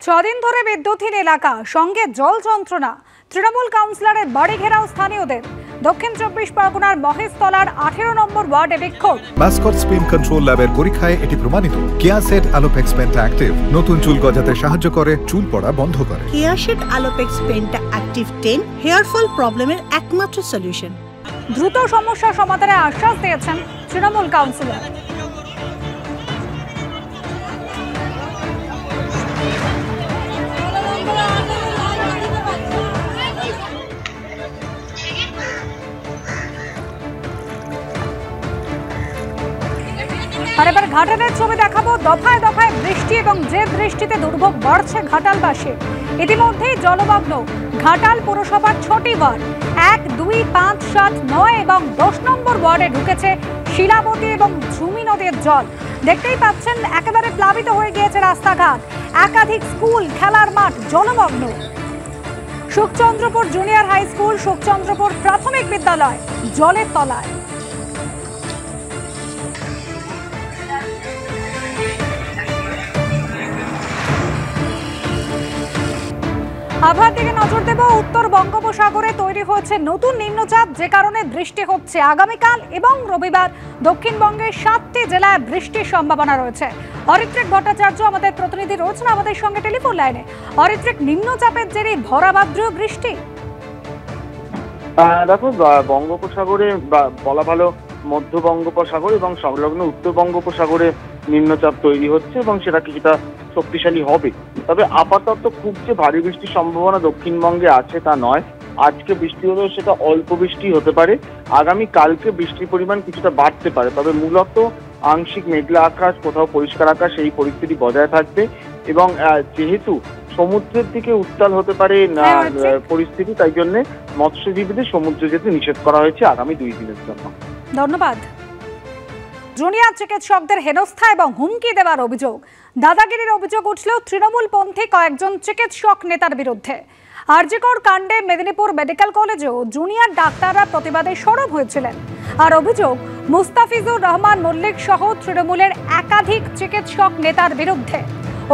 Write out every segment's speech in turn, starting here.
ছদিন ধরে বিদ্যুৎহীন এলাকা, সঙ্গে জল যন্ত্রণা। তৃণমূল কাউন্সিলরের বাড়ি ঘেরাও স্থানীয়দের। দক্ষিণ 24 পরগনার মহেশতলার 18 নম্বর ওয়ার্ডে বিক্ষোভ। মাস্কট স্পিন কন্ট্রোল ল্যাবের পরীক্ষায় এটি প্রমাণিত। কেয়াসেট আলোপেক্স পেন্ট অ্যাক্টিভ নতুন চুল গজাতে সাহায্য করে, চুল পড়া বন্ধ করে। কেয়াসেট আলোপেক্স পেন্ট অ্যাক্টিভ 10 হেয়ার ফল প্রবলেমের একমাত্র সলিউশন। দ্রুত সমস্যা সমাধানের আশ্বাস দিয়েছেন তৃণমূল কাউন্সিলর। আর এবার ঘাটালের ছবি দেখাবো। দফায় দফায় বৃষ্টি এবং যে বৃষ্টিতে দুর্ভোগ বাড়ছে ঘাটালবাসীর। ইতিমধ্যেই জলমগ্ন ঘাটাল পুরসভার 6টি ওয়ার্ড। 1, 2, 5, 7, 9 এবং 10 নম্বর ওয়ার্ডে ঢুকেছে শিলাবতী এবং ঝুমি নদীর জল। দেখতেই পাচ্ছেন একেবারে প্লাবিত হয়ে গিয়েছে রাস্তাঘাট। একাধিক স্কুল, খেলার মাঠ জলমগ্ন। সুখচন্দ্রপুর জুনিয়র হাই স্কুল, সুখচন্দ্রপুর প্রাথমিক বিদ্যালয় জলের তলায়। আবহাওয়ার দিকে নজর দেব। উত্তর বঙ্গোপসাগরে তৈরি হয়েছে নতুন নিম্নচাপ, যে কারণে বৃষ্টি হচ্ছে। আগামীকাল এবং রবিবার দক্ষিণবঙ্গের 7টি জেলায় বৃষ্টির সম্ভাবনা রয়েছে। অরিত্রিক ভট্টাচার্য আমাদের প্রতিনিধি রয়েছেন আমাদের সঙ্গে টেলিফোন লাইনে। অরিত্রিক, নিম্নচাপের জেরে ভরাভাদ্র বৃষ্টি। দেখো, বঙ্গোপসাগরে বলা ভালো মধ্য বঙ্গোপসাগর এবং সংলগ্ন উত্তর বঙ্গোপসাগরে নিম্নচাপ তৈরি হচ্ছে এবং সেটা কিছুটা শক্তিশালী হবে। তবে আপাতত খুব যে ভারী বৃষ্টির সম্ভাবনা দক্ষিণবঙ্গে আছে তা নয়। আজকে বৃষ্টি হলেও সেটা অল্প বৃষ্টি হতে পারে। আগামী কালকে বৃষ্টির পরিমাণ কিছুটা বাড়তে পারে, তবে মূলত আংশিক মেঘলা আকাশ, কোথাও পরিষ্কার আকাশ, এই পরিস্থিতি বজায় থাকবে। এবং যেহেতু সমুদ্রের দিকে উত্তাল হতে পারে পরিস্থিতি, তাই জন্য মৎস্যজীবীদের সমুদ্রে যেতে নিষেধ করা হয়েছে আগামী 2 দিনের জন্য। ধন্যবাদ। জুনিয়র চিকিৎসকদের হেনস্থা এবং হুমকি দেওয়ার অভিযোগ, দাদাগিরির অভিযোগ উঠলেও তৃণমূলপন্থী কয়েকজন চিকিৎসক নেতার বিরুদ্ধে। আরজিকর কাণ্ডে মেদিনীপুর মেডিকেল কলেজেও জুনিয়র ডাক্তাররা প্রতিবাদে সরব হয়েছিলেন। আর অভিযোগ মুস্তাফিজুর রহমান মল্লিক সহ তৃণমূলের একাধিক চিকিৎসক নেতার বিরুদ্ধে।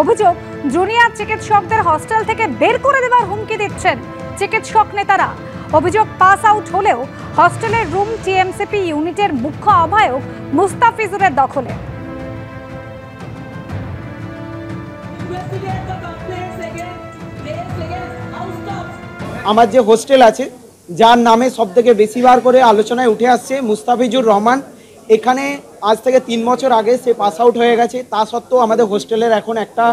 অভিযোগ জুনিয়র চিকিৎসকদের হস্টেল থেকে বের করে দেওয়ার হুমকি দিচ্ছেন চিকিৎসক নেতারা। অভিযোগ পাস আউট হলেও হস্টেলের রুম টিএমসিপি ইউনিটের মুখ্য আহ্বায়ক মুস্তাফিজুরের দখলে। আমার যে হোস্টেল আছে, যার নামে সব থেকে বেশিবার করে আলোচনায় উঠে আসছে মুস্তাফিজুর রহমান, এখানে আজ থেকে 3 বছর আগে সে পাস আউট হয়ে গেছে। তা সত্ত্বেও আমাদের হোস্টেলের এখন একটা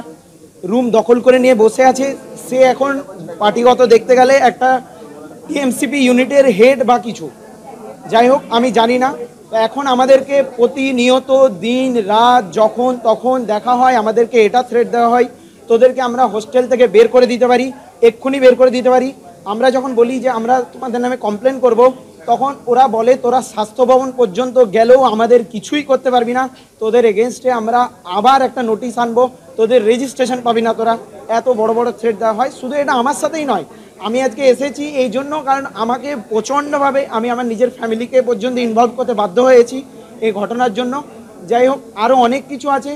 রুম দখল করে নিয়ে বসে আছে। সে এখন পার্টিগত দেখতে গেলে একটা টিএমসিপি ইউনিটের হেড বা কিছু, যাই হোক আমি জানি না। এখন আমাদেরকে প্রতিনিয়ত দিন রাত যখন তখন দেখা হয়, আমাদেরকে এটা থ্রেট দেওয়া হয়, তোদেরকে আমরা হোস্টেল থেকে বের করে দিতে পারি, এক্ষুনি বের করে দিতে পারি। আমরা যখন বলি যে আমরা তোমাদের নামে কমপ্লেন করব, তখন ওরা বলে তোরা স্বাস্থ্য ভবন পর্যন্ত গেলেও আমাদের কিছুই করতে পারবি না, তোদের এগেনস্টে আমরা আবার একটা নোটিশ আনবো, তোদের রেজিস্ট্রেশন পাবি না তোরা। এত বড় বড় থ্রেট দেওয়া হয়। শুধু এটা আমার সাথেই নয়, আমি আজকে এসেছি এই জন্য কারণ আমাকে প্রচণ্ডভাবে আমি আমার নিজের ফ্যামিলিকে পর্যন্ত ইনভলভ করতে বাধ্য হয়েছি এই ঘটনার জন্য। যাই হোক, আরও অনেক কিছু আছে।